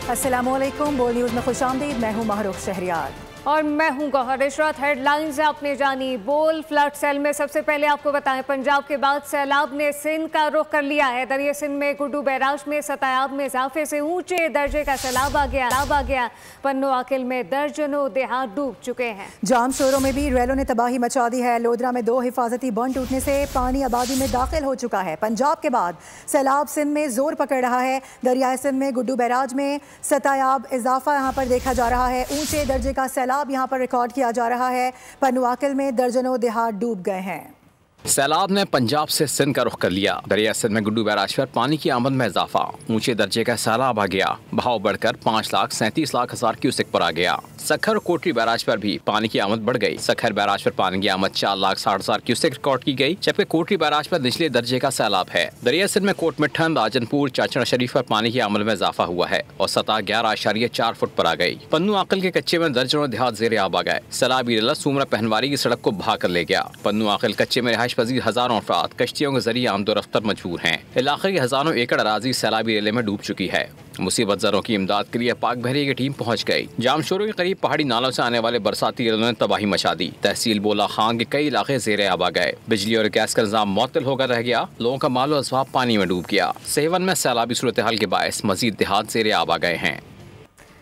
अस्सलामुअलैकुम। बोल न्यूज़ में खुशामदीद। मैं हूँ महरूख शहरियार और मैं हूं गौहर इशरत। हेडलाइंस आपने जानी। बोल फ्लड सेल में सबसे पहले आपको बताएं, पंजाब के बाद सैलाब ने सिंध का रुख कर लिया है। दरिया सिंध में गुड्डू बैराज में सतायाब में इजाफे से ऊंचे दर्जे का सैलाब आ गया। पन्नू आकिल में दर्जनों देहात डूब चुके हैं। जाम शोरों में भी रेलों ने तबाही मचा दी है। लोधरा में 2 हिफाजती बंद टूटने से पानी आबादी में दाखिल हो चुका है। पंजाब के बाद सैलाब सिंध में जोर पकड़ रहा है। दरिया सिंध में गुड्डू बैराज में सतायाब इजाफा यहाँ पर देखा जा रहा है। ऊंचे दर्जे का सैलाब यहाँ पर रिकॉर्ड किया जा रहा है। पनुआकिल में दर्जनों देहात डूब गए हैं। सैलाब ने पंजाब से सिंध का रुख कर लिया। दरिया सिंध में गुड्डू बैराज पर पानी की आमद में इजाफा। ऊंचे दर्जे का सैलाब आ गया। बहाव बढ़कर 5,37,00,000 क्यूसेक पर आ गया। सखर कोटरी बैराज पर भी पानी की आमद बढ़ गई। सखर बैराज पर पानी की आमद 4,60,000 क्यूसेक रिकॉर्ड की गई, जबकि कोटरी बैराज पर निचले दर्जे का सैलाब है। दरिया सिंध में कोट मिठन, राजनपुर, चाचड़ा शरीफ पर पानी की आमद में इजाफा हुआ है और सतह 11.4 फुट पर आ गई। पन्नू आकिल के कच्चे में दर्जनों देहात जेर आब आ गए। सैलाबी रेला सूमरा पहनवारी की सड़क को बहा कर ले गया। पन्नू आकिल कच्चे में रिहाइश पजीर हजारों अफराद कश्तियों के जरिए आमदोरफ्तर मजबूर हैं। इलाके की हजारों एकड़ अराजी सैलाबी रेले में डूब चुकी है। मुसीबत जरों की इमदाद के लिए पाक बहरिया की टीम पहुंच गई। जामशोरों के करीब पहाड़ी नालों से आने वाले बरसाती रेलों ने तबाही मचा दी। तहसील बोला खान के कई इलाके जेर आब आ गए। बिजली और गैस का निजाम मुअत्तल होकर रह गया। लोगों का मालो असबाब पानी में डूब गया। सेवन में सैलाबी सूरत हाल के बायस मजीद देहात जेर आब आ गए हैं।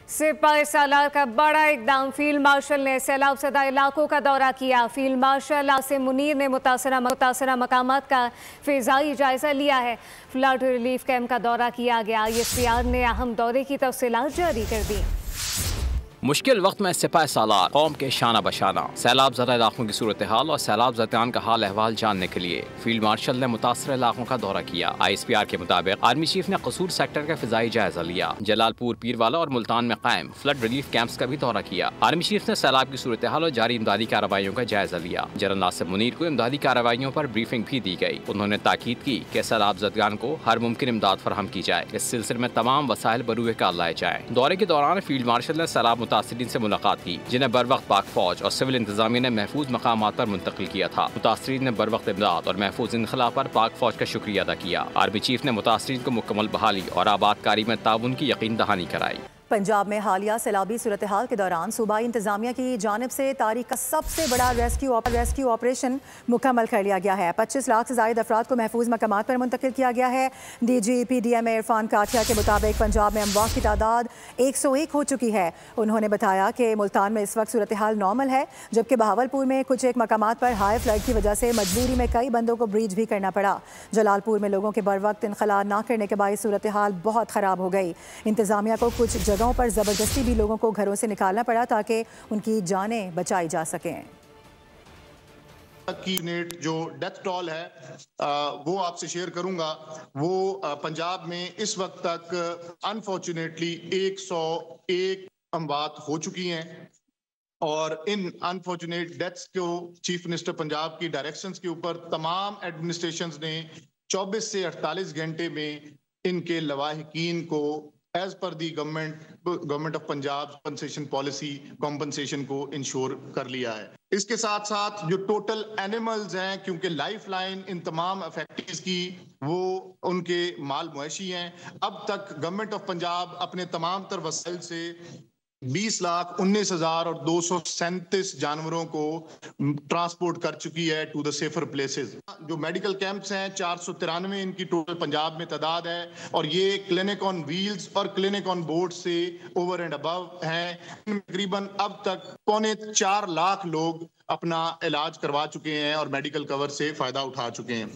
सिपाही सालार का बड़ा इकदाम। फील्ड मार्शल ने सैलाब सदा इलाकों का दौरा किया। फील्ड मार्शल आसिम मुनीर ने मुतासरा मकामात का फिजाई जायजा लिया है। फ्लड रिलीफ कैंप का दौरा किया गया। ISPR ने अहम दौरे की तफसीलात जारी कर दी। मुश्किल वक्त में सिपाही सालार कौम के शाना बशाना। सैलाब ज़दा इलाकों की सूरत हाल और सैलाब ज़दान का हाल अहवाल जानने के लिए फील्ड मार्शल ने मुतासर इलाकों का दौरा किया। ISPR के मुताबिक आर्मी चीफ ने कसूर सेक्टर का फिजाई जायजा लिया। जलालपुर, पीरवाला और मुल्तान में कायम फ्लड रिलीफ कैंप्स का भी दौरा किया। आर्मी चीफ ने सैलाब की सूरत हाल और जारी इमदादी कार्रवाइयों का जायजा लिया। जनरल आसिम मुनीर को इमदादी कार्रवाइयों पर ब्रीफिंग भी दी गई। उन्होंने ताकीद की कि सैलाब ज़दगान को हर मुमकिन इमदाद फराहम की जाए। इस सिलसिले में तमाम वसाइल बरूए कार लाए जाए। दौरे के दौरान फील्ड मार्शल ने सैलाब मुतासरीन से मुलाकात की, जिन्हें बर वक्त पाक फौज और सिविल इंतजामिया ने महफूज मकामात पर मुंतकिल किया था। मुतासरीन ने बर वक्त इमदाद और महफूज इनखला पर पाक फौज का शुक्रिया अदा किया। आर्मी चीफ ने मुतासरीन को मुकम्मल बहाली और आबादकारी में ताउन की यकीन दहानी कराई। पंजाब में हालिया सैलाबी सूरत हाल के दौरान सूबाई इंतजामिया की जानिब से तारीख का सबसे बड़ा रेस्क्यू ऑपरेशन मुकम्मल कर लिया गया है। 25 लाख से ज़ायद अफराद को महफूज मकामात पर मुंतकिल किया गया है। DG PDM इरफान काठिया के मुताबिक पंजाब में अमवात की तादाद 101 हो चुकी है। उन्होंने बताया कि मुल्तान में इस वक्त सूरत हाल नॉर्मल है, जबकि बहावलपुर में कुछ एक मकामात पर हाई फ्लड की वजह से मजबूरी में कई बंदों को ब्रीच भी करना पड़ा। जलालपुर में लोगों के बर वक्त इनखला न करने के बायस सूरत हाल बहुत ख़राब हो गई। इंतजामिया को कुछ जगहों पर जबरदस्ती भी लोगों को घरों से निकालना पड़ा ताकि उनकी जानें बचाई जा सकें। की जो डेथ टॉल है वो आपसे शेयर करूंगा। वो पंजाब में इस वक्त तक अनफॉर्चुनेटली 101 अमवात हो चुकी हैं और इन अनफॉर्चुनेट डेथ्स को चीफ मिनिस्टर पंजाब की डायरेक्शंस के ऊपर तमाम एडमिनिस्ट्रेशंस ने 24 से 48 घंटे में इनके लवाहिकीन को as per the government of Punjab compensation policy compensation को इंश्योर कर लिया है। इसके साथ साथ जो टोटल एनिमल्स हैं, क्योंकि लाइफ लाइन इन तमाम अफेक्टेड की वो उनके माल मुआशी हैं, अब तक गवर्नमेंट ऑफ पंजाब अपने तमाम तर वसाइल से 20,19,237 जानवरों को ट्रांसपोर्ट कर चुकी है टू द सेफर प्लेसेस। जो मेडिकल कैंप्स हैं 493 इनकी टोटल पंजाब में तादाद है और ये क्लिनिक ऑन व्हील्स और क्लिनिक ऑन बोर्ड से ओवर एंड अबव हैं। तकरीबन अब तक 4.25 लाख लोग अपना इलाज करवा चुके हैं और मेडिकल कवर से फायदा उठा चुके हैं।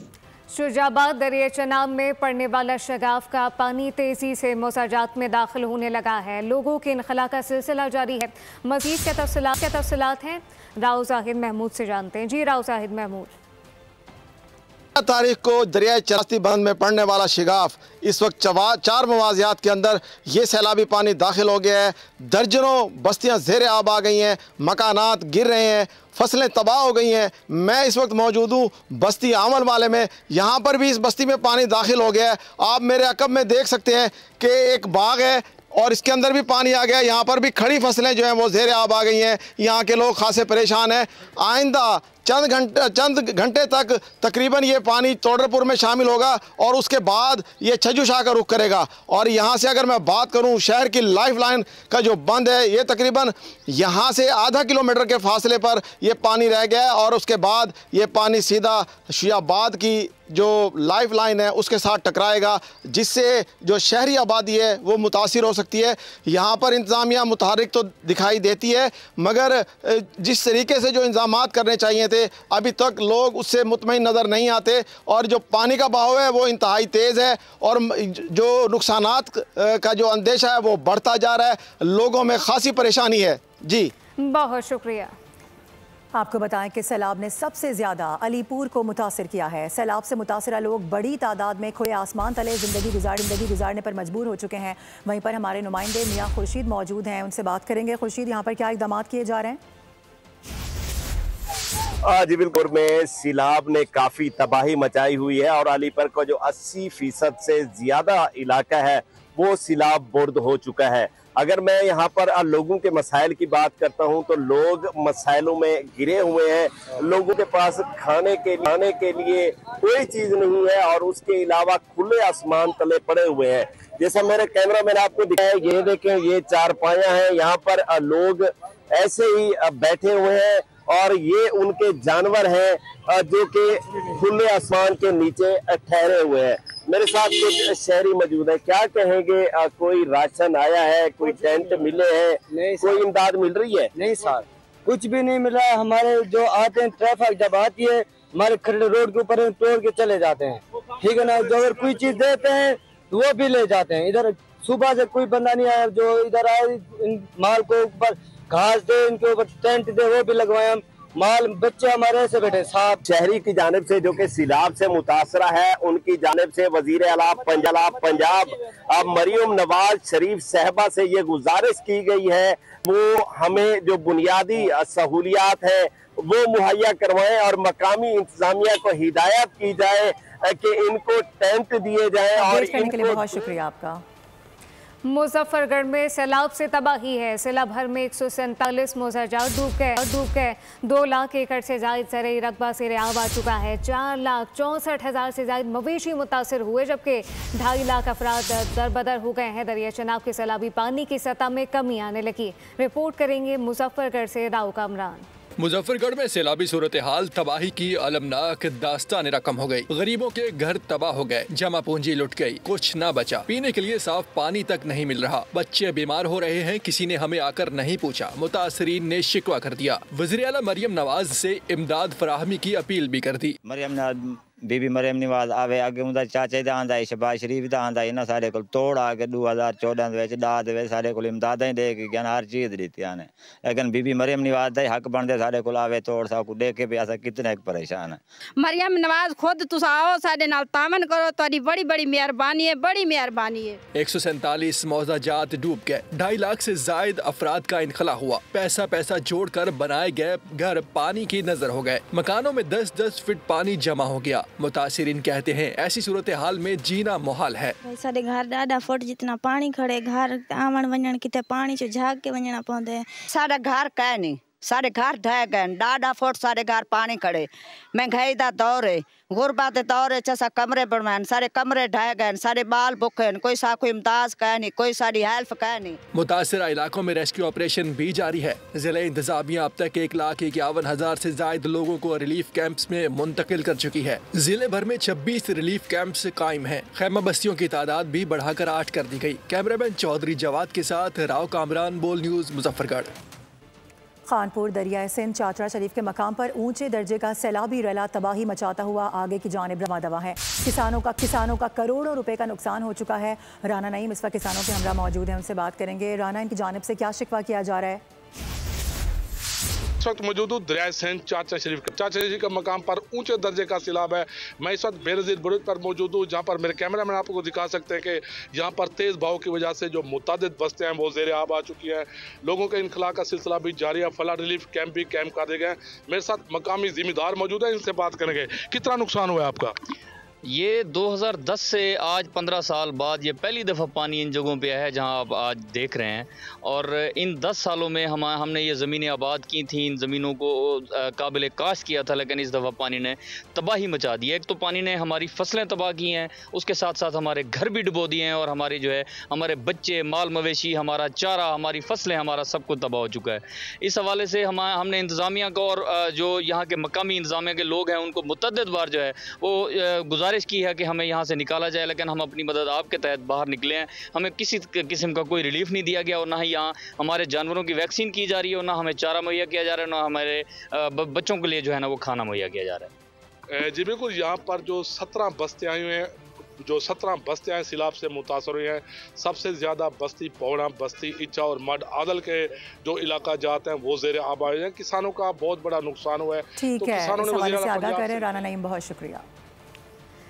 शुजाबाद दरिया चनाब में पड़ने वाला शगाफ का पानी तेजी से मोसाजात में दाखिल होने लगा है। लोगों के इनखला का सिलसिला जारी है। मजीद क्या तफसीलात हैं राव जाहिद महमूद से जानते हैं। जी राव जाहिद महमूद। तारीख को दरियाई चरास्ती बंद में पड़ने वाला शिगाफ इस वक्त 4 मवाजियात के अंदर ये सैलाबी पानी दाखिल हो गया है। दर्जनों बस्तियां ज़ेर आब आ गई हैं, मकानात गिर रहे हैं, फसलें तबाह हो गई हैं। मैं इस वक्त मौजूद हूँ बस्ती आमन वाले में। यहाँ पर भी इस बस्ती में पानी दाखिल हो गया है। आप मेरे अकब में देख सकते हैं कि एक बाग है और इसके अंदर भी पानी आ गया। यहाँ पर भी खड़ी फसलें जो हैं वो ज़ेर आब आ गई हैं। यहाँ के लोग खासे परेशान हैं। आइंदा चंद घंटे तक तकरीबन ये पानी तोडरपुर में शामिल होगा और उसके बाद ये छज्जू शाह का रुख करेगा। और यहाँ से अगर मैं बात करूँ शहर की लाइफ लाइन का जो बंद है, ये तकरीबन यहाँ से आधा किलोमीटर के फासले पर ये पानी रह गया है और उसके बाद ये पानी सीधा शियाबाद की जो लाइफ लाइन है उसके साथ टकराएगा, जिससे जो शहरी आबादी है वो मुतासिर हो सकती है। यहाँ पर इंतज़ामिया मुतहर्रिक तो दिखाई देती है, मगर जिस तरीके से जो इंतज़ामात करने चाहिए थे अभी तक लोग उससे मुतमईन नज़र नहीं आते और जो पानी का बहाव है वो इंतहाई तेज़ है और जो नुकसानात का जो अंदेशा है वो बढ़ता जा रहा है। लोगों में खासी परेशानी है। जी बहुत शुक्रिया। आपको बताएं कि सैलाब ने सबसे ज़्यादा अलीपुर को मुतासिर किया है। सैलाब से मुतासिरा लोग बड़ी तादाद में खुले आसमान तले ज़िंदगी गुजारने पर मजबूर हो चुके हैं। वहीं पर हमारे नुमाइंदे मियाँ खुर्शीद मौजूद हैं, उनसे बात करेंगे। खुर्शीद, यहाँ पर क्या इक़दाम किए जा रहे हैं? जी बिल्कुल, में सैलाब ने काफ़ी तबाही मचाई हुई है और अलीपुर का जो 80% से ज़्यादा इलाका है वो सैलाब बुर्द हो चुका है। अगर मैं यहाँ पर लोगों के मसाइल की बात करता हूँ तो लोग मसाइलों में घिरे हुए हैं। लोगों के पास खाने के लिए कोई चीज़ नहीं है और उसके अलावा खुले आसमान तले पड़े हुए हैं। जैसा मेरे कैमरा मैंने आपको दिखाया, ये देखें, ये चारपाया है, यहाँ पर लोग ऐसे ही बैठे हुए हैं और ये उनके जानवर हैं जो कि खुले आसमान के नीचे ठहरे हुए हैं। मेरे साथ कुछ शहरी मौजूद है, क्या कहेंगे? कोई राशन आया है, कोई टेंट मिले हैं, कोई इमदाद मिल रही है? नहीं सर, कुछ भी नहीं मिल रहा है। हमारे जो आते हैं, ट्रैफिक जब आती है हमारे खड़े रोड के ऊपर तोड़ के चले जाते हैं, ठीक है ना। जो अगर कोई चीज देते हैं तो वो भी ले जाते हैं। इधर सुबह से कोई बंदा नहीं आया जो इधर आए इन माल को ऊपर घास दे, इनके ऊपर टेंट दे, वो भी लगवाए हम। माल बच्चे हमारे ऐसे बैठे साहब। शहरी की जानिब से जो कि सैलाब से मुतासरा है, उनकी जानिब से वजीर आला पंजाब मरियम नवाज शरीफ साहबा से ये गुजारिश की गई है वो हमें जो बुनियादी सहूलियात है वो मुहैया करवाएं और मकामी इंतजामिया को हिदायत की जाए कि इनको टेंट दिए जाए। और के लिए बहुत शुक्रिया आपका। मुजफ्फरगढ़ में सैलाब से तबाही है। जिला भर में 147 मोजाजात डूब गए। 2 लाख एकड़ से जायद ज़रई रकबा सिरेआब आ चुका है। 4,64,000 से जायद मवेशी मुतासर हुए, जबकि 2.5 लाख अफराद दरबदर हो गए हैं। दरिया चनाब के सैलाबी पानी की सतह में कमी आने लगी। रिपोर्ट करेंगे मुजफ्फरगढ़ से राव कामरान। मुजफ्फरगढ़ में सैलाबी सूरत हाल तबाही की अलमनाक दास्तान रकम हो गई। गरीबों के घर तबाह हो गए, जमा पूंजी लुट गई, कुछ न बचा। पीने के लिए साफ पानी तक नहीं मिल रहा। बच्चे बीमार हो रहे हैं, किसी ने हमें आकर नहीं पूछा। मुतासरीन ने शिकवा कर दिया। वज़ीर आला मरियम नवाज से इमदाद फराहमी की अपील भी कर दी। बीबी मरियम नवाज आवे अगे उनका चाचे दा आंदा शहबाज शरीफ दा आंदा इन्हां सारे को तोड़ आ के 2014 ਦੇ ਵਿੱਚ ਡਾ ਦੇ ਵਿੱਚ सारे को इमदादां दे के गन हर चीज दी आने, लेकिन बीबी मरियम नवाज दा हक बनदे सारे को आवे तोड़ सा को दे के भी असा कितने परेशान है। मरियम नवाज खुद तुसा आओ साडे नाल तामन करो, तोरी बड़ी बड़ी मेहरबानी है, बड़ी मेहरबानी है। 147 मौजाजात डूब गए। 2.5 लाख से जायद अफराद का इनखला हुआ। पैसा जोड़कर बनाए गए घर पानी की नजर हो गए। मकानों में 10-10 फीट पानी जमा हो गया। मुतासिरीन कहते हैं ऐसी सूरत हाल में जीना मुहाल है। साडे घर 1.5 फुट जितना पानी खड़े, घर आवन वञण किते पानी चो झाग के वञना पवंदे। साडे घर कह नहीं, सारे घर ढह गए। 1.5 फुट सारे घर पानी खड़े। महंगाई का दौर है, गुरबा के दौर है। असा कमरे बनवाए, सारे कमरे ढह गए, सारे बाल भुखे। कोई सा कोई इमदाद कह नहीं, कोई सारी हेल्प कह नहीं। मुतासरा इलाकों में रेस्क्यू ऑपरेशन भी जारी है। जिले इंतजामिया अब तक 1,51,000 से जायद लोगों को रिलीफ कैंप्स में मुंतकिल कर चुकी है। जिले भर में 26 रिलीफ कैंप्स कायम है। खैमा बस्तियों की तादाद भी बढ़ाकर 8 कर दी गई। कैमरामैन चौधरी जवाद के साथ राव कामरान, बोल न्यूज, मुजफ्फरगढ़। खानपुर दरियाए सिंध चाचरा शरीफ के मकाम पर ऊंचे दर्जे का सैलाबी रैला तबाही मचाता हुआ आगे की जानिब रवा दवा है। किसानों का करोड़ों रुपए का नुकसान हो चुका है। राना नईम इस वक्त किसानों के हमरा मौजूद हैं, उनसे बात करेंगे। राना, इनकी जानिब से क्या शिकवा किया जा रहा है? इस वक्त मौजूद हूँ दरियाए सिंध चाचरा शरीफ का मकाम पर ऊंचे दर्जे का सैलाब है। मैं इस वक्त बेनज़ीर बुरुज पर मौजूद हूँ, जहाँ पर मेरे कैमरामैन आपको दिखा सकते हैं कि यहाँ पर तेज़ बहाव की वजह से जो मुतादिद बस्तियाँ हैं वो ज़ेरे आब आ चुकी हैं। लोगों के इनखला का सिलसिला भी जारी है। फ्लड रिलीफ कैंप भी कैम्प कर दिए गए हैं। मेरे साथ मकामी जिम्मेदार मौजूद है, इनसे बात करेंगे। कितना नुकसान हुआ है आपका? ये 2010 से आज 15 साल बाद ये पहली दफ़ा पानी इन जगहों पे है जहां आप आज देख रहे हैं। और इन 10 सालों में हमने ये ज़मीनें आबाद की थी, इन ज़मीनों को काबिल काश्त किया था, लेकिन इस दफ़ा पानी ने तबाही मचा दी है। एक तो पानी ने हमारी फसलें तबाह की हैं, उसके साथ साथ हमारे घर भी डुबो दिए हैं और हमारी जो है हमारे बच्चे, माल मवेशी, हमारा चारा, हमारी फसलें, हमारा सब कुछ तबाह हो चुका है। इस हवाले से हमने इंतज़ामिया को और जो यहाँ के मकामी इंतज़ामिया के लोग हैं उनको मुतअद्दिद बार जो है वो गुजारिश की है कि हमें यहाँ से निकाला जाए, लेकिन हम अपनी मदद आपके तहत बाहर निकले हैं। हमें किसी किस्म का कोई रिलीफ नहीं दिया गया और ना ही यहाँ हमारे जानवरों की वैक्सीन की जा रही है और ना हमें चारा मुहैया किया जा रहा है, ना हमारे बच्चों के लिए जो है ना वो खाना मुहैया किया जा रहा है। जी बिल्कुल, यहाँ पर जो 17 बस्तियाँ हैं, जो 17 बस्तियाँ सैलाब से मुतासर हुई हैं, सबसे ज़्यादा बस्ती पौड़ा, बस्ती इच्छा और मड आदल के जो इलाका जाते हैं वो ज़ेर आबाद हैं। किसानों का बहुत बड़ा नुकसान हुआ है। ठीक है, इस हवाले से आगाह करें राना नईम, बहुत शुक्रिया।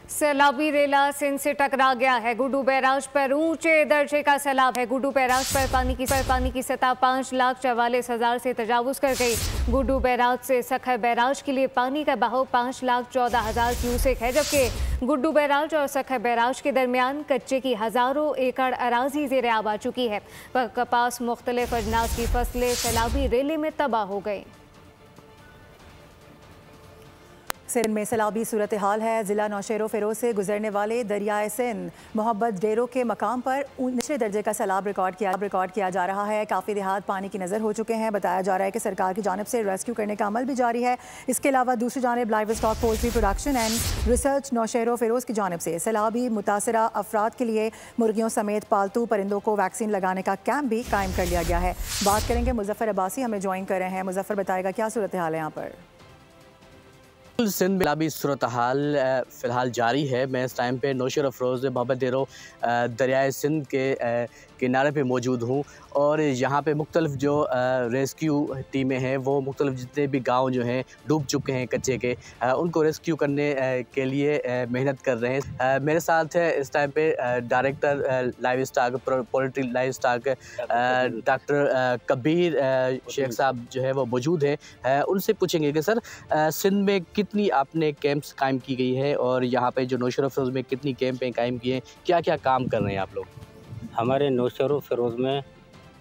सैलाबी रेला सिंध से टकरा गया है। गुड्डू बैराज पर ऊंचे दर्जे का सैलाब है। गुड्डू बैराज पर पानी की सतह 5,44,000 से तजावुज कर गई। गुड्डू बैराज से सखर बैराज के लिए पानी का बहाव 5,14,000 क्यूसेक है, जबकि गुड्डू बैराज और सखर बैराज के दरमियान कच्चे की हज़ारों एकड़ अराजी ज़ेर आब आ चुकी है। कपास, मुख्तलिफ अजनास की फसलें सैलाबी रेले में तबाह हो गई। सिंध में सैलाबी सूरत हाल है। ज़िला नौशेरो फ़िरोज़ से गुजरने वाले दरियाए सिंध मोहब्बत डेरों के मकाम पर निचले दर्जे का सैलाब रिकॉर्ड किया जा रहा है। काफ़ी देहात पानी की नज़र हो चुके हैं। बताया जा रहा है कि सरकार की जानिब से रेस्क्यू करने का अमल भी जारी है। इसके अलावा दूसरी जानिब livestock, poultry production and research Naushahro Feroze की जानिब से सैलाबी मुतासरा अफराद के लिए मुर्गियों समेत पालतू परिंदों को वैक्सीन लगाने का कैंप भी कायम कर लिया गया है। बात करेंगे मुजफ्फर अब्बासी, हमें ज्वाइन कर रहे हैं। मुजफ्फर, बताएगा क्या सूरत हाल है यहाँ पर? सिंध में सैलाबी सूरत हाल फ़िलहाल जारी है। मैं इस टाइम पे नौशेरो फ़िरोज़ मोहब्बत डेरो दरियाए सिंध के किनारे पे मौजूद हूँ और यहाँ पे मुख्तलिफ जो रेस्क्यू टीमें हैं वो मुख्तलिफ जितने भी गांव जो हैं डूब चुके हैं कच्चे के, उनको रेस्क्यू करने के लिए मेहनत कर रहे हैं। मेरे साथ है इस टाइम पे director livestock, poultry livestock, doctor Kabir Sheikh साहब जो है वो मौजूद हैं। उनसे पूछेंगे कि सर सिंध में कितनी आपने कैंप्स कायम की गई है और यहाँ पे जो नौशेरो फ़िरोज़ में कितनी कैंपें कायम की हैं, क्या क्या काम कर रहे हैं आप लोग? हमारे नौशेरो फ़िरोज़ में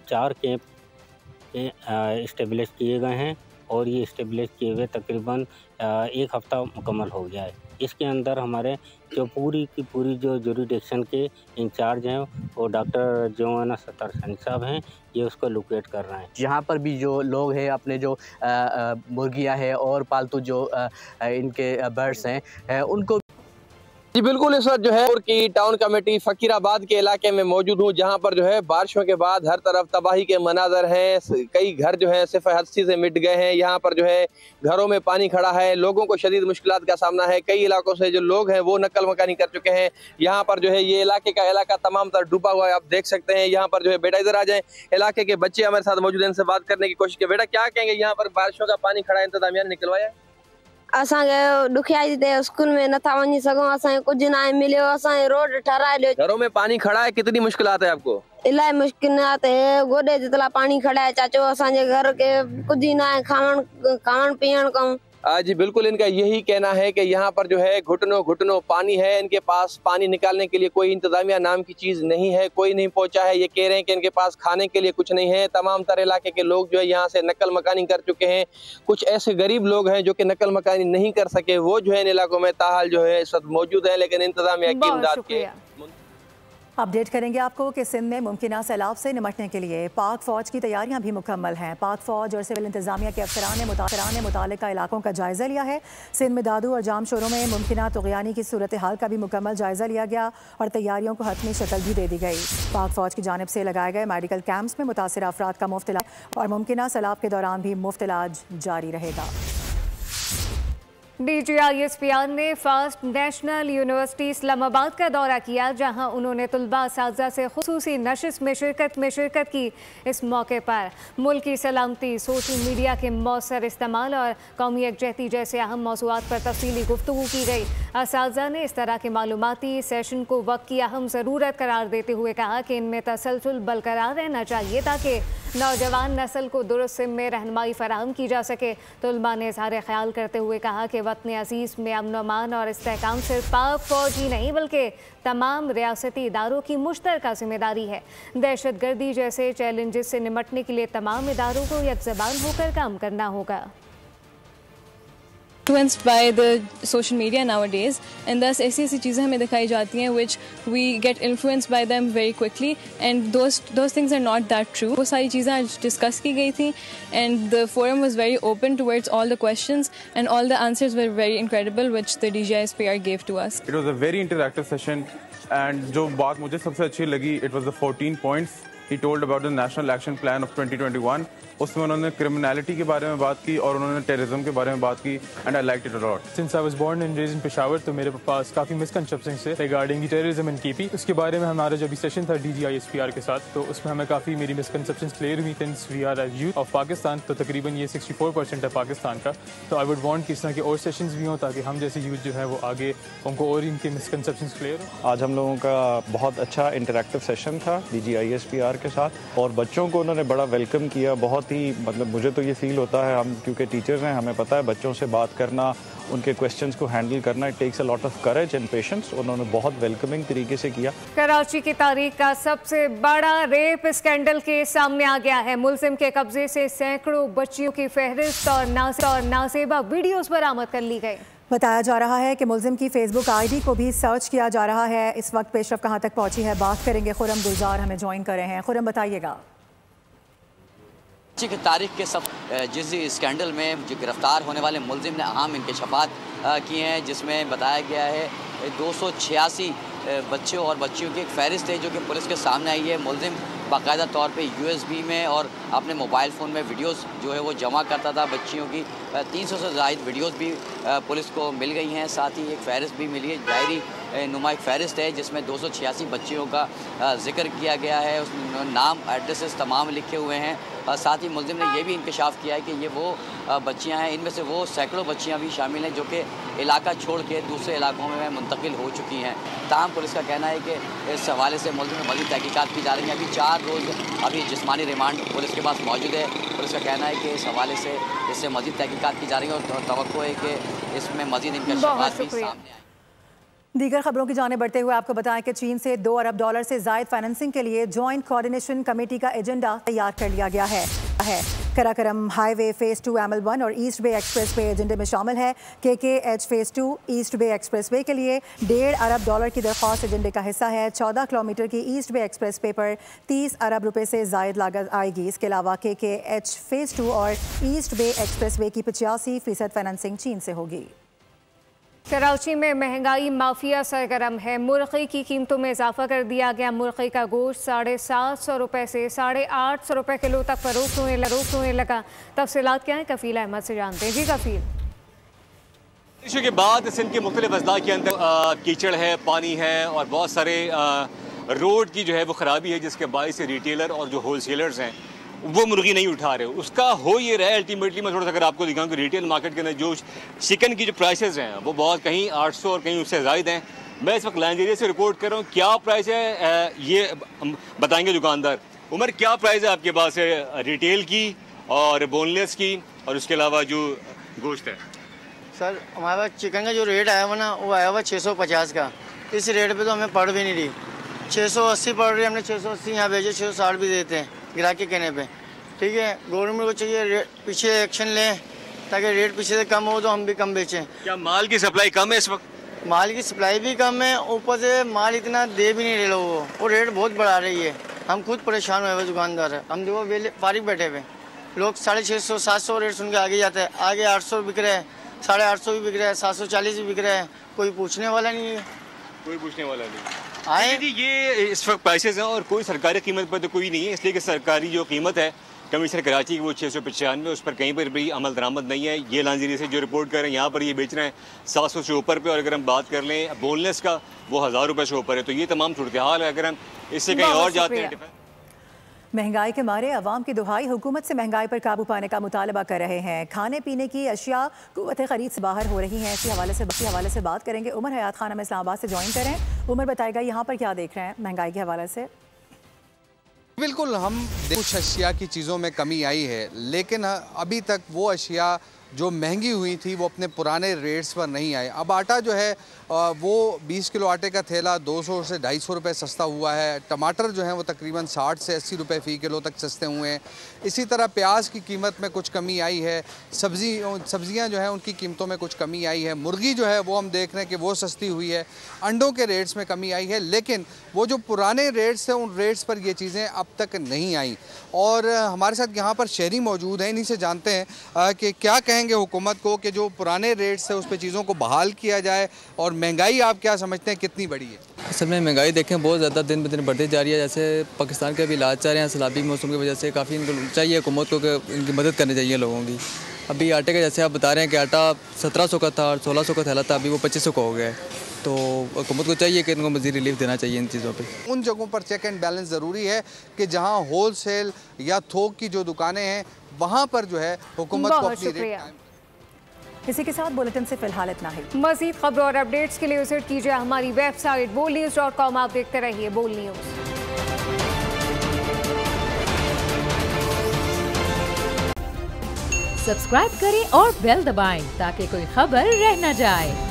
4 कैंप इस्टेब्लिश किए गए हैं और ये इस्टेब्लिश किए हुए तकरीबन 1 हफ़्ता मुकम्मल हो गया है। इसके अंदर हमारे जो पूरी की पूरी जो जुरिडिक्शन के इंचार्ज हैं वो डॉक्टर जोआना सत्तार सैनी साहब हैं, ये उसको लोकेट कर रहे हैं। यहाँ पर भी जो लोग हैं अपने जो मुर्गियाँ हैं और पालतू जो इनके बर्ड्स हैं उनको जी बिल्कुल, इस वक्त जो है की टाउन कमेटी फ़कीराबाद के इलाके में मौजूद हूँ, जहाँ पर जो है बारिशों के बाद हर तरफ तबाही के मनाजर हैं। कई घर जो है सिर्फ हस्ती से मिट गए हैं। यहाँ पर जो है घरों में पानी खड़ा है, लोगों को शदीद मुश्किलात का सामना है। कई इलाकों से जो लोग हैं वो नकल मकानी कर चुके हैं। यहाँ पर जो है ये इलाका तमाम तर डूबा हुआ है, आप देख सकते हैं। यहाँ पर जो है बेटा इधर आ जाए, इलाके के बच्चे हमारे साथ मौजूद हैं, इनसे बात करने की कोशिश की। बेटा क्या कहेंगे, यहाँ पर बारिशों का पानी खड़ा है, इंतजामिया ने निकलवाया? असांखे ॾुखियाई ते स्कूल में नथा वञी सघूं, असांखे कुझु न मिलियो, असांखे रोड ठहाराए ॾियो। घरों में पानी खड़ा है, कितनी मुश्किलात है आपको? इलाही मुश्किलात है, गोॾे जितला पानी खड़ा है चाचो, असांजे घर के कुझु न आहे, खावण पीअण खां। जी बिल्कुल, इनका यही कहना है कि यहाँ पर जो है घुटनों घुटनों पानी है। इनके पास पानी निकालने के लिए कोई इंतजामिया नाम की चीज़ नहीं है, कोई नहीं पहुँचा है। ये कह रहे हैं कि इनके पास खाने के लिए कुछ नहीं है। तमाम तरह इलाके के लोग जो है यहाँ से नकल मकानी कर चुके हैं। कुछ ऐसे गरीब लोग हैं जो कि नकल मकानी नहीं कर सके, वो जो है इन इलाकों में ताहाल जो है इस वक्त मौजूद है, लेकिन इंतजामिया की इमदाद के। अपडेट करेंगे आपको कि सिंध में मुमकिना सैलाब से निपटने के लिए पाक फ़ौज की तैयारियां भी मुकम्मल हैं। पाक फ़ौज और सिविल इंतजामिया के अफसरान ने मुतालिका इलाकों का जायज़ा लिया है। सिंध में दादू और जाम शोरों में मुमकिना तुग़यानी की सूरत हाल का भी मुकम्मल जायज़ा लिया गया और तैयारियों को हतमी शक्ल भी दे दी गई। पाक फ़ौज की जानिब से लगाए गए मेडिकल कैंप्स में मुतासिर अफराद का मुफ्त इलाज और मुमकिना सैलाब के दौरान भी मुफ्त इलाज जारी रहेगा। DGISPR ने फास्ट नेशनल यूनिवर्सिटी इस्लामाबाद का दौरा किया, जहां उन्होंने तुलबा असातिज़ा से खुसूसी नशिस्त में शिरकत की। इस मौके पर मुल्क की सलामती, सोशल मीडिया के मौसर इस्तेमाल और कौमी यकजहती जैसे अहम मौज़ूआत पर तफसीली गुफ्तगू की गई। असातिज़ा ने इस तरह के मालूमाती सेशन को वक्त की अहम ज़रूरत करार देते हुए कहा कि इनमें तसलसल बरकरार रहना चाहिए ताकि नौजवान नस्ल को दुरुस्त सिम में रहनुमाई फराहम की जा सके। तुलबा ने इज़हार ख्याल करते हुए कहा कि वतन अजीज़ में अमन अमान और इस्तेहकाम सिर्फ पाक फौज ही नहीं बल्कि तमाम रियासती इदारों की मुश्तरका जिम्मेदारी है। दहशत गर्दी जैसे चैलेंजेस से निमटने के लिए तमाम इदारों को यकज़बान होकर काम करना होगा। Influenced by the social media nowadays, and thus ऐसी चीज़ें हमें दिखाई जाती हैं which we get influenced by them very quickly, and those things are not that true. वो सारी चीज़ें आज डिस्कस की गई थी, and the forum was very open towards all the questions, and all the answers were very incredible which the DGISPR gave to us. It was a very interactive session, and जो बात मुझे सबसे अच्छी लगी, it was the 14 points he told about the National Action Plan of 2021. उसमें उन्होंने criminality के बारे में बात की और उन्होंने टेररिज्म के बारे में बात की, and I liked it a lot. Since I was born and raised in Peshawar, तो मेरे पास काफ़ी मिसकंसेप्शंस थे regarding the terrorism and KP. उसके बारे में हमारा जो भी सेशन था DGISPR के साथ, तो उसमें हमें काफ़ी मेरी मिसकंसेप्शंस क्लियर हुई। Since we are youth of Pakistan, तो तकरीबन ये 64% है पाकिस्तान का, तो आई वुड वांट कि इस तरह के और सेशंस भी हों ताकि हम जैसे यूथ जो है वो आगे उनको और इनके मिसकंसेप्शंस क्लियर हो। आज हम लोगों का बहुत अच्छा इंटरैक्टिव सेशन था DGISPR के साथ, और बच्चों को उन्होंने बड़ा वेलकम किया। बहुत ही मतलब मुझे तो ये फील होता है, हम क्योंकि टीचर्स हैं, हमें पता है बच्चों से बात करना, उनके क्वेश्चंस को हैंडल करना, it takes a lot of courage and patience. उन्होंने बहुत वेलकमिंग तरीके से किया। कराची की तारीख का सबसे बड़ा रेप स्कैंडल केस सामने आ गया है। मुलजिम के कब्जे से सैकड़ों बच्चियों की फहरिस्त और नासेबा वीडियोस बरामद कर ली गई। बताया जा रहा है कि मुलजिम की फेसबुक ID को भी सर्च किया जा रहा है। इस वक्त पेशरफ कहाँ तक पहुंची है, बात करेंगे। खुरम गुलजार हमें ज्वाइन कर रहे हैं। खुरम, बताइएगा। की तारीख के सब जिस स्कैंडल में जो गिरफ्तार होने वाले मुलजिम ने अहम इंकशाफात किए हैं, जिसमें बताया गया है 286 बच्चों और बच्चियों की एक फहरिस्त है जो कि पुलिस के सामने आई है। मुलजिम बाकायदा तौर पे USB में और अपने मोबाइल फ़ोन में वीडियोस जो है वो जमा करता था बच्चियों की। 300 से ज़ायद वीडियोस भी पुलिस को मिल गई हैं। साथ ही एक फहरिस्त भी मिली है, डायरी नुमा एक फहरिस्त है जिसमें 286 बच्चियों का जिक्र किया गया है। उसमें नाम, एड्रेसेस तमाम लिखे हुए हैं। साथ ही मुलजिम ने यह भी इंकशाफ किया है कि ये वो बच्चियां हैं, इनमें से वो सैकड़ों बच्चियां भी शामिल हैं जो कि इलाका छोड़ के दूसरे इलाकों में मुंतकिल हो चुकी हैं। ताहम पुलिस का कहना है कि इस हवाले से मुलजिम में मज़ीद तहकीकात की जा रही हैं। अभी 4 रोज़ अभी जिस्मानी रिमांड पुलिस के पास मौजूद है। पुलिस का कहना है कि इस हवाले से इससे मज़ीद तहकीकात की जा रही है और तवक्को है कि इसमें मज़ीद इंकशाफात भी सामने आए। दीगर खबरों की जाने बढ़ते हुए आपको बताएं कि चीन से $2 अरब से ज़ायद फाइनेंसिंग के लिए जॉइंट कोऑर्डिनेशन कमेटी का एजेंडा तैयार कर लिया गया है। कराकरम हाईवे फ़ेज़ 2 ML1 और ईस्ट बे एक्सप्रेस वे एजेंडे में शामिल है। KKH फ़ेज़ 2 ईस्ट बे एक्सप्रेस वे के लिए $1.5 अरब की दरख्वास्त एजेंडे का हिस्सा है। 14 किलोमीटर की ईस्ट बे एक्सप्रेस वे पर 30 अरब रुपए से ज़ायद लागत आएगी। इसके अलावा KKH फ़ेज़ 2 और ईस्ट बे एक्सप्रेस वे की 85% फाइनेंसिंग चीन से होगी। कराची में महंगाई माफिया सरगर्म है। मुर्गी की कीमतों में इजाफा कर दिया गया। मुर्गी का गोश्त 750 रुपये से 850 रुपये किलो तक फरोख्त होने लगा। तफसीलात क्या है, कफील अहमद से जानते हैं। जी कफील। इशू के बाद सिंध के मुख्तलिफ अजला के अंदर कीचड़ है, पानी है और बहुत सारे रोड की जो है वो ख़राबी है, जिसके बायस रिटेलर और जो होल सेलर्स हैं वो मुर्गी नहीं उठा रहे। उसका हो ये रहा है अल्टीमेटली। मैं थोड़ा सा अगर आपको दिखाऊं कि रिटेल मार्केट के अंदर जो चिकन की जो प्राइसेस हैं वो बहुत कहीं 800 और कहीं उससे ज़ायद हैं। मैं इस वक्त लाइंजेरिया से रिपोर्ट कर रहा हूँ। क्या प्राइस है ये बताएंगे दुकानदार। उमर, क्या प्राइस है आपके पास है रिटेल की और बोनलेस की और उसके अलावा जो गोश्त है? सर हमारे पास चिकन का जो रेट आया हुआ ना, वो आया हुआ 650 का। इस रेट पे तो हमें पड़ भी नहीं रही। 680 पड़ रही है, हमने 680 यहाँ भेजे, 660 भी देते हैं ग्राहक के कहने पे। ठीक है, गवर्नमेंट को चाहिए पीछे एक्शन लें ताकि रेट पीछे से कम हो तो हम भी कम बेचें। क्या माल की सप्लाई कम है इस वक्त? माल की सप्लाई भी कम है, ऊपर से माल इतना दे भी नहीं रहे लोगों को, वो रेट बहुत बढ़ा रही है। हम खुद परेशान हुए हुए दुकानदार है। हम देखो वेले फारिग बैठे हुए, लोग 650 700 रेट सुन के आगे जाते हैं। आगे 800 बिक रहे हैं, 850 भी बिक रहा है, 740 भी बिक रहा है। कोई पूछने वाला नहीं है। कोई पूछने वाला नहीं आए जी। ये इस वक्त प्राइसेस हैं और कोई सरकारी कीमत पर तो कोई नहीं है, इसलिए कि सरकारी जो कीमत है कमिश्नर कराची की वो 695, उस पर कहीं पर भी अमल दरामद नहीं है। ये लांजीरी से जो रिपोर्ट कर रहे हैं यहाँ पर ये बेच रहे हैं 700 से ऊपर पे, और अगर हम बात कर लें बोनलेस का वो 1000 रुपये से ऊपर है। तो ये तमाम सूरत हाल है। अगर हम इससे कहीं और जाते हैं, महंगाई के मारे अवाम की दुहाई हुकूमत से महंगाई पर काबू पाने का मुतालबा कर रहे हैं। खाने पीने की अशिया कुव्वत खरीद से बाहर हो रही हैं। इसी हवाले से बात करेंगे। उमर हयात खान हमें इस्लामाबाद से ज्वाइन करें। उमर बताएगा यहाँ पर क्या देख रहे हैं महंगाई के हवाले से। बिल्कुल, हम कुछ अशिया की चीज़ों में कमी आई है, लेकिन अभी तक वो अशिया जो महंगी हुई थी वो अपने पुराने रेट्स पर नहीं आए। अब आटा जो है वो 20 किलो आटे का थैला 200 से 250 रुपये सस्ता हुआ है। टमाटर जो है वो तकरीबन 60 से 80 रुपये फ़ी किलो तक सस्ते हुए हैं। इसी तरह प्याज की कीमत में कुछ कमी आई है। सब्जियां जो है उनकी कीमतों में कुछ कमी आई है। मुर्गी जो है वो हम देख रहे हैं कि वो सस्ती हुई है। अंडों के रेट्स में कमी आई है, लेकिन वो जो पुराने रेट्स हैं उन रेट्स पर ये चीज़ें अब तक नहीं आई। और हमारे साथ यहाँ पर शहरी मौजूद हैं, इन्हीं से जानते हैं कि क्या कहेंगे हुकूमत को कि जो पुराने रेट्स है उस पर चीज़ों को बहाल किया जाए। और महंगाई आप क्या समझते हैं कितनी बढ़ी है? असल में महंगाई देखें बहुत ज़्यादा दिन ब दिन बढ़ती जा रही है। जैसे पाकिस्तान के अभी इलाज चाह रहे हैं सैलाबी मौसम की वजह से, काफ़ी इनको चाहिए हुकूमत को कि इनकी मदद करनी चाहिए लोगों की। अभी आटे का जैसे आप बता रहे हैं कि आटा 1700 का था और 1600 का थैला था, अभी वो 2500 का हो गया है। तो हुकूमत को चाहिए कि इनको मज़ीद रिलीफ देना चाहिए इन चीज़ों पे। उन जगहों पर चेक एंड बैलेंस ज़रूरी है कि जहाँ होल सेल या थोक की जो दुकानें हैं वहाँ पर जो है हुकूमत को अपनी रेट। इसी के साथ बुलेटिन से फिलहाल इतना ही। मज़ीद खबरों और अपडेट्स के लिए विजिट कीजिए हमारी वेबसाइट bolnews.com। आप देखते रहिए बोल न्यूज़। सब्सक्राइब करें और बेल दबाएं ताकि कोई खबर रह न जाए।